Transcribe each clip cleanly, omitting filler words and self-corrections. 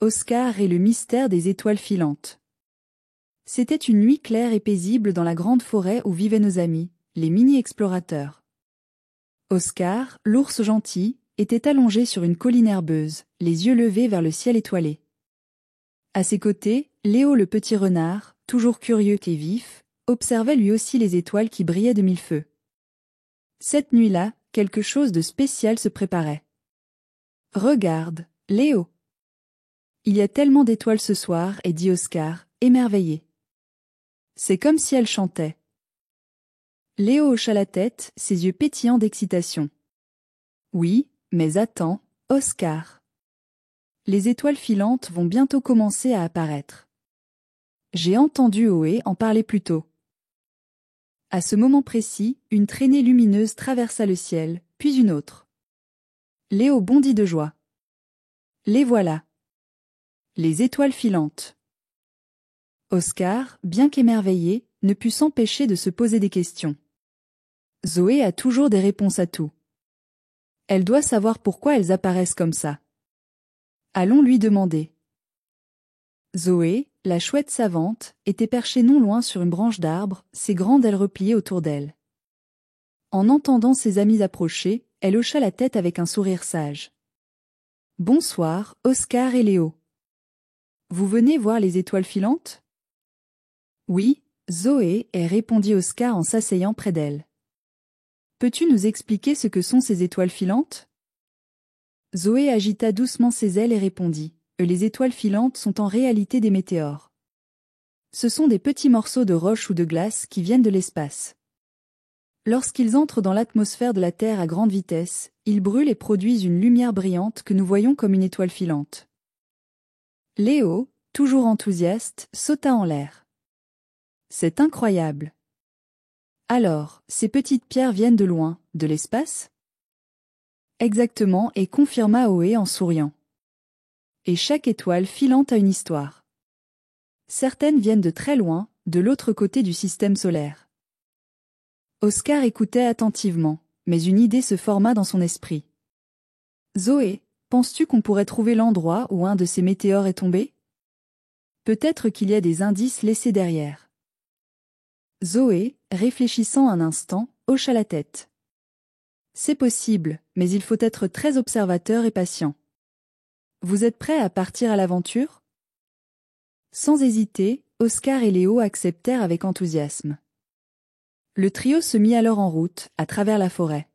Oscar et le mystère des étoiles filantes. C'était une nuit claire et paisible dans la grande forêt où vivaient nos amis, les mini-explorateurs. Oscar, l'ours gentil, était allongé sur une colline herbeuse, les yeux levés vers le ciel étoilé. À ses côtés, Léo le petit renard, toujours curieux et vif, observait lui aussi les étoiles qui brillaient de mille feux. Cette nuit-là, quelque chose de spécial se préparait. « Regarde, Léo. Il y a tellement d'étoiles ce soir, » dit Oscar, émerveillé. C'est comme si elles chantaient. Léo hocha la tête, ses yeux pétillants d'excitation. Oui, mais attends, Oscar. Les étoiles filantes vont bientôt commencer à apparaître. J'ai entendu Ohé en parler plus tôt. À ce moment précis, une traînée lumineuse traversa le ciel, puis une autre. Léo bondit de joie. Les voilà. Les étoiles filantes. Oscar, bien qu'émerveillé, ne put s'empêcher de se poser des questions. Zoé a toujours des réponses à tout. Elle doit savoir pourquoi elles apparaissent comme ça. Allons lui demander. Zoé, la chouette savante, était perchée non loin sur une branche d'arbre, ses grandes ailes repliées autour d'elle. En entendant ses amis approcher, elle hocha la tête avec un sourire sage. « Bonsoir, Oscar et Léo. Vous venez voir les étoiles filantes ? » « Oui, Zoé, » répondit Oscar en s'asseyant près d'elle. « Peux-tu nous expliquer ce que sont ces étoiles filantes ? » Zoé agita doucement ses ailes et répondit. Les étoiles filantes sont en réalité des météores. Ce sont des petits morceaux de roche ou de glace qui viennent de l'espace. Lorsqu'ils entrent dans l'atmosphère de la Terre à grande vitesse, ils brûlent et produisent une lumière brillante que nous voyons comme une étoile filante. Léo, toujours enthousiaste, sauta en l'air. C'est incroyable. Alors, ces petites pierres viennent de loin, de l'espace ? Exactement, et confirma Ohé en souriant. Et chaque étoile filante a une histoire. Certaines viennent de très loin, de l'autre côté du système solaire. Oscar écoutait attentivement, mais une idée se forma dans son esprit. Zoé, penses-tu qu'on pourrait trouver l'endroit où un de ces météores est tombé ? Peut-être qu'il y a des indices laissés derrière. Zoé, réfléchissant un instant, hocha la tête. C'est possible, mais il faut être très observateur et patient. Vous êtes prêts à partir à l'aventure ? Sans hésiter, Oscar et Léo acceptèrent avec enthousiasme. Le trio se mit alors en route, à travers la forêt.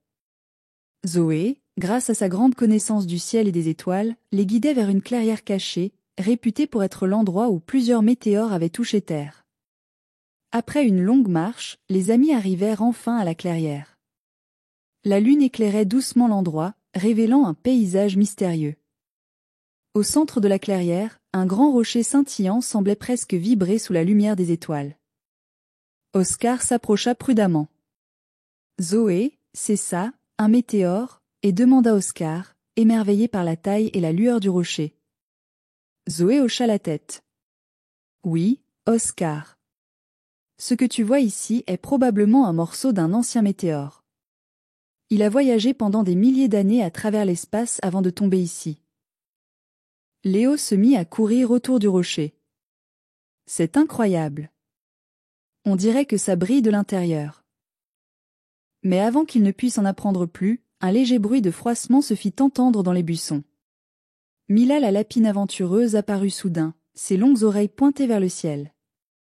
Zoé, grâce à sa grande connaissance du ciel et des étoiles, les guidait vers une clairière cachée, réputée pour être l'endroit où plusieurs météores avaient touché terre. Après une longue marche, les amis arrivèrent enfin à la clairière. La lune éclairait doucement l'endroit, révélant un paysage mystérieux. Au centre de la clairière, un grand rocher scintillant semblait presque vibrer sous la lumière des étoiles. Oscar s'approcha prudemment. « Zoé, c'est ça, un météore ?» et demanda Oscar, émerveillé par la taille et la lueur du rocher. Zoé hocha la tête. « Oui, Oscar. Ce que tu vois ici est probablement un morceau d'un ancien météore. Il a voyagé pendant des milliers d'années à travers l'espace avant de tomber ici. » Léo se mit à courir autour du rocher. C'est incroyable. On dirait que ça brille de l'intérieur. Mais avant qu'il ne puisse en apprendre plus, un léger bruit de froissement se fit entendre dans les buissons. Mila la lapine aventureuse apparut soudain, ses longues oreilles pointées vers le ciel.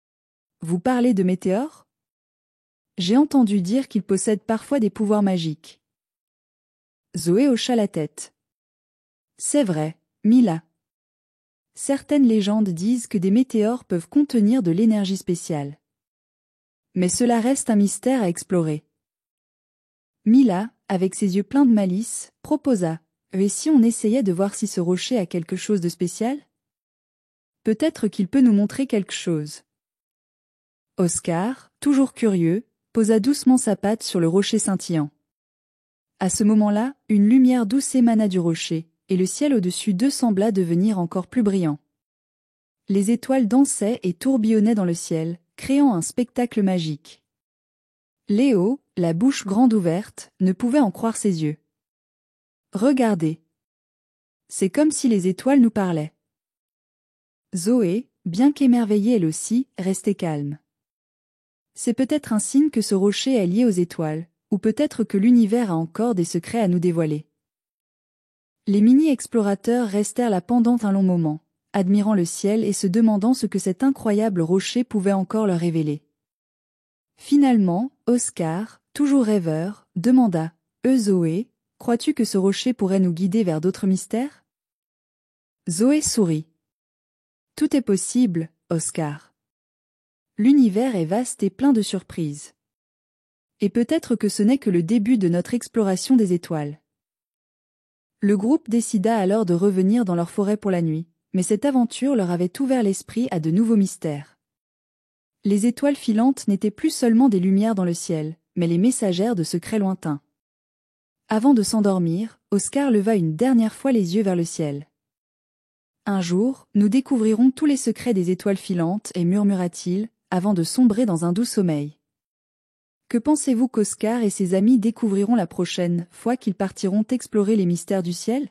« Vous parlez de météores ? J'ai entendu dire qu'ils possèdent parfois des pouvoirs magiques. » Zoé hocha la tête. « C'est vrai, Mila. Certaines légendes disent que des météores peuvent contenir de l'énergie spéciale. Mais cela reste un mystère à explorer. » Mila, avec ses yeux pleins de malice, proposa « Et si on essayait de voir si ce rocher a quelque chose de spécial ? Peut-être qu'il peut nous montrer quelque chose. » Oscar, toujours curieux, posa doucement sa patte sur le rocher scintillant. À ce moment-là, une lumière douce émana du rocher, et le ciel au-dessus d'eux sembla devenir encore plus brillant. Les étoiles dansaient et tourbillonnaient dans le ciel, créant un spectacle magique. Léo, la bouche grande ouverte, ne pouvait en croire ses yeux. « Regardez. C'est comme si les étoiles nous parlaient. » Zoé, bien qu'émerveillée elle aussi, restait calme. C'est peut-être un signe que ce rocher est lié aux étoiles, ou peut-être que l'univers a encore des secrets à nous dévoiler. Les mini-explorateurs restèrent là pendant un long moment, admirant le ciel et se demandant ce que cet incroyable rocher pouvait encore leur révéler. Finalement, Oscar, toujours rêveur, demanda « Zoé, crois-tu que ce rocher pourrait nous guider vers d'autres mystères ?» Zoé sourit. « Tout est possible, Oscar. L'univers est vaste et plein de surprises. Et peut-être que ce n'est que le début de notre exploration des étoiles. » Le groupe décida alors de revenir dans leur forêt pour la nuit, mais cette aventure leur avait ouvert l'esprit à de nouveaux mystères. Les étoiles filantes n'étaient plus seulement des lumières dans le ciel, mais les messagères de secrets lointains. Avant de s'endormir, Oscar leva une dernière fois les yeux vers le ciel. « Un jour, nous découvrirons tous les secrets des étoiles filantes, et murmura-t-il, avant de sombrer dans un doux sommeil. Que pensez-vous qu'Oscar et ses amis découvriront la prochaine fois qu'ils partiront explorer les mystères du ciel ?